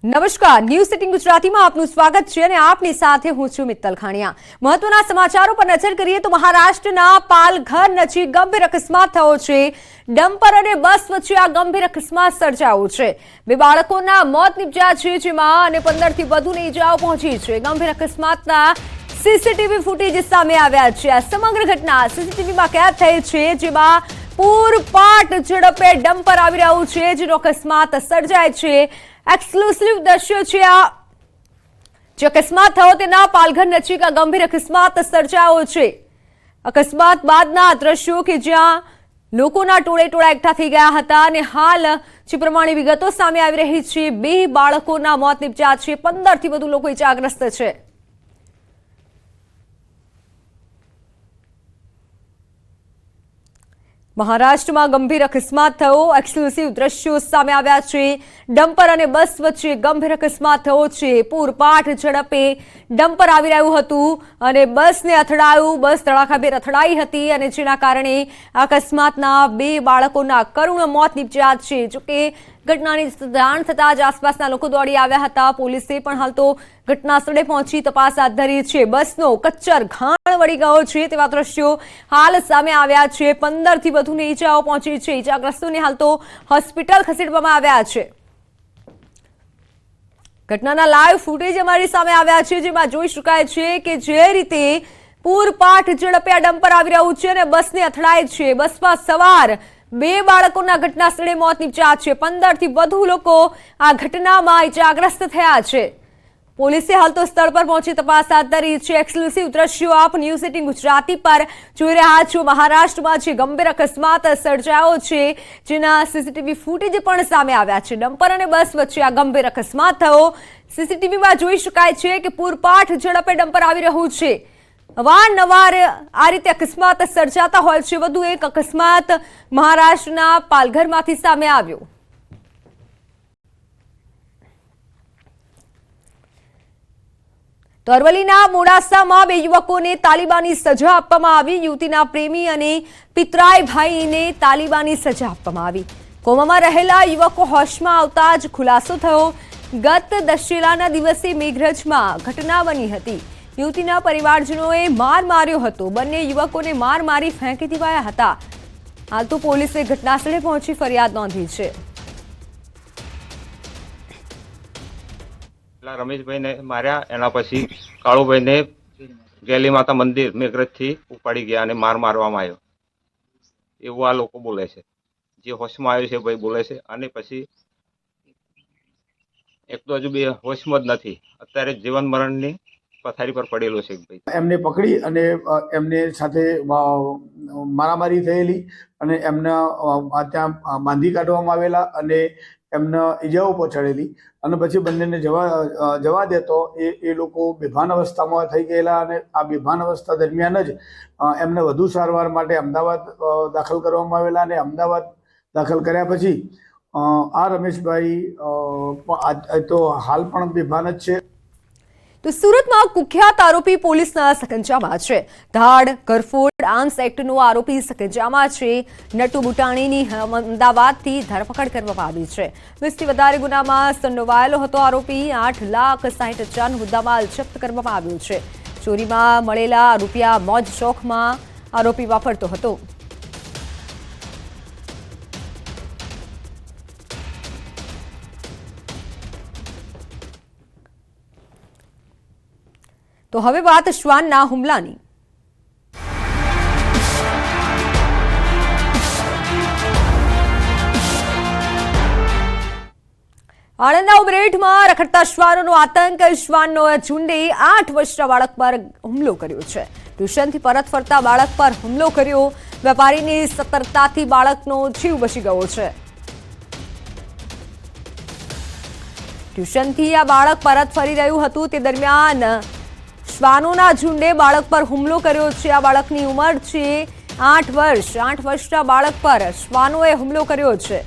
નમસ્કાર, news city ગુજરાતીમાં આપનું સ્વાગત છે અને આપની સાથે હું છું મિત્તલ ખાણિયા। મહત્વના સમાચારો પર નજર કરીએ તો મહારાષ્ટ્રના પાલઘર નજીક ગંભીર અકસ્માત થયો છે। ડમ્પર અને બસ વચ્ચે આ ગંભીર અકસ્માત સર્જાયો છે। બે બાળકોના મોત નીપજ્યા છે, જેમાં અને 15થી વધુને ઈજાઓ પહોંચી છે। ગંભીર અકસ્માતના સીસીટીવી ફૂટેજ સામે આવ્યા છે। આ સમગ્ર ઘટના સીસીટીવીમાં કેદ થઈ છે, જેમાં પૂરપાટ ઝડપે ડમ્પર આવી રહ્યું છે, જેનો અકસ્માત સર્જાય છે। एक्सक्लूसिव दृश्य છે આ જે અકસ્માત થયો તેના પાલઘર નજીક આ ગંભીર અકસ્માત સર્જાયો છે। અકસ્માત બાદના દ્રશ્યો કે જ્યાં લોકોના ટોળે એકઠા થઈ ગયા હતા અને હાલ જે પ્રમાણે વિગતો સામે આવી રહી છે, બે બાળકોના મોત નીપજ્યા છે, 15થી વધુ લોકો ઇજાગ્રસ્ત છે। મહારાષ્ટ્રમાં ગંભીર અકસ્માત થયો, એક્સક્લુસિવ દ્રશ્યો સામે આવ્યા છે। ડમ્પર અને બસ વચ્ચે ગંભીર અકસ્માત થયો છે। પૂરપાટ ઝડપે ડમ્પર આવી રહ્યું હતું અને બસને અથડાયું, બસ ધડાકાભેર અથડાઈ હતી અને જેના કારણે અકસ્માતના બે બાળકોના કરુણ મોત નીપજ્યા છે। જોકે ઘટનાની જાણ થતાં જ આસપાસના લોકો દોડી આવ્યા હતા। પોલીસે પણ હાલ તો ઘટના સ્થળે પહોંચી તપાસ હાથ ધરી છે। બસનો કચ્ચર ઘાણ વળી ગયો છે તેવા દ્રશ્યો હાલ સામે આવ્યા છે। 15થી વધુને ઈજાઓ પહોંચી છે। ઈજાગ્રસ્તોને હાલ તો હોસ્પિટલ ખસેડવામાં આવ્યા છે। ઘટનાના લાઈવ ફૂટેજ અમારી સામે આવ્યા છે, જેમાં જોઈ શકાય છે કે જે રીતે પૂરપાટ ઝડપે આ ડમ્પર આવી રહ્યું છે અને બસને અથડાય છે। બસમાં સવાર બે બાળકોના ઘટના સ્થળે મોત નીપજ્યા છે। 15થી વધુ લોકો આ ઘટનામાં ઇજાગ્રસ્ત થયા છે। પોલીસે હાલ તો સ્થળ પર પહોંચી તપાસ હાથ ધરી છે। એક્સક્લુસિવ દ્રશ્યો આપ ન્યૂઝ સિટી ગુજરાતી પર જોઈ રહ્યા છો। મહારાષ્ટ્રમાં જે ગંભીર અકસ્માત સર્જાયો છે, જેના સીસીટીવી ફૂટેજ પણ સામે આવ્યા છે। ડમ્પર અને બસ વચ્ચે આ ગંભીર અકસ્માત થયો। સીસીટીવીમાં જોઈ શકાય છે કે પૂરપાટ ઝડપે ડમ્પર આવી રહ્યું છે। અવારનવાર આ રીતે અકસ્માત સર્જાતા હોય છે। વધુ એક અકસ્માત મહારાષ્ટ્રના પાલઘરમાંથી સામે આવ્યો। તો અરવલ્લીના મોડાસામાં બે યુવકોને તાલિબાની સજા આપવામાં આવી। યુવતીના પ્રેમી અને પિતરાઈ ભાઈને તાલિબાની સજા આપવામાં આવી। કોમામાં રહેલા યુવકો હોશમાં આવતા જ ખુલાસો થયો। ગત દશેરાના દિવસે મેઘરજમાં ઘટના બની હતી। યુવતીના પરિવારજનોએ માર માર્યો હતો। બંને યુવકોને માર મારી ફેંકી દેવાયા હતા। હાલ તો પોલીસે ઘટનાસ્થળે પહોંચી ફરિયાદ નોંધી છે। રમેશભાઈને માર્યા, એના પછી કાળુભાઈને ગેલી માતા મંદિર મેઘરજથી ઉપાડી ગયા અને મારવામાં આવ્યો એવું આ લોકો બોલે છે। જે હોશમાં આવ્યો છે ભાઈ બોલે છે। અને પછી એક તો હજુ બે હોશમાં જ નથી, અત્યારે જીવન મરણની પથારી પર પડેલો છે ભાઈ। એમને પકડી અને એમને સાથે મારામારી થયેલી અને એમને ત્યાં બાંધી કાઢવામાં આવેલા અને એમને ઈજાઓ પહોંચાડેલી અને પછી બંનેને જવા દેતો એ લોકો બેભાન અવસ્થામાં થઈ ગયેલા અને આ બેભાન અવસ્થા દરમિયાન જ એમને વધુ સારવાર માટે અમદાવાદ દાખલ કરવામાં આવેલા અને અમદાવાદ દાખલ કર્યા પછી આ રમેશભાઈ તો હાલ પણ બેભાન જ છે। તો સુરતમાં કુખ્યાત આરોપી પોલીસના સકંજામાં છે। ધાડ ગરફોડ આર્મ્સ એક્ટનો આરોપી સકંજામાં છે। નટુ બુટાણીની અમદાવાદથી ધરપકડ કરવામાં આવી છે। 20થી વધારે ગુનામાં સંડોવાયેલો હતો આરોપી। 8,60,000નો મુદ્દામાલ જપ્ત કરવામાં આવ્યો છે। ચોરીમાં મળેલા રૂપિયા મોજ શોખમાં આરોપી વાપરતો હતો। તો હવે વાત શ્વાનના હુમલાની। આણંદના ઉમરેઠમાં રખડતા શ્વાનોનો આતંક। શ્વાનનો ઝુંડે 8 વર્ષના બાળક પર હુમલો કર્યો છે। ટ્યુશનથી પરત ફરતા બાળક પર હુમલો કર્યો। વેપારીની સતર્કતાથી બાળકનો જીવ બચી ગયો છે। ટ્યુશનથી આ બાળક પરત ફરી રહ્યું હતું તે દરમિયાન શ્વાનોના ઝુંડે બાળક પર હુમલો કર્યો છે। આ બાળકની ઉંમર છે 8 વર્ષ। 8 વર્ષના બાળક પર શ્વાનોએ હુમલો કર્યો છે।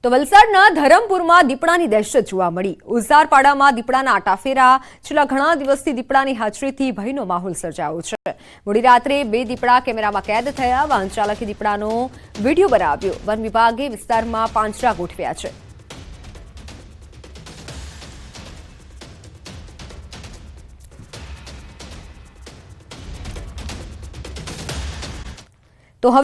તો વલસાડના ધરમપુરમાં દીપડાની દહેશત જોવા મળી. ઉઝારપાડામાં દીપડાના આટાફેરા. છેલ્લા ઘણા દિવસથી દીપડાની હાજરીથી ભયનો માહોલ સર્જાયો છે. મોડી રાત્રે 2 દીપડા કેમેરામાં કેદ થયા. વાહન ચાલકે દીપડાનો વિડીયો બનાવ્યો. વન વિભાગે વિસ્તારમાં પાંજરા ગોઠવ્યા છે.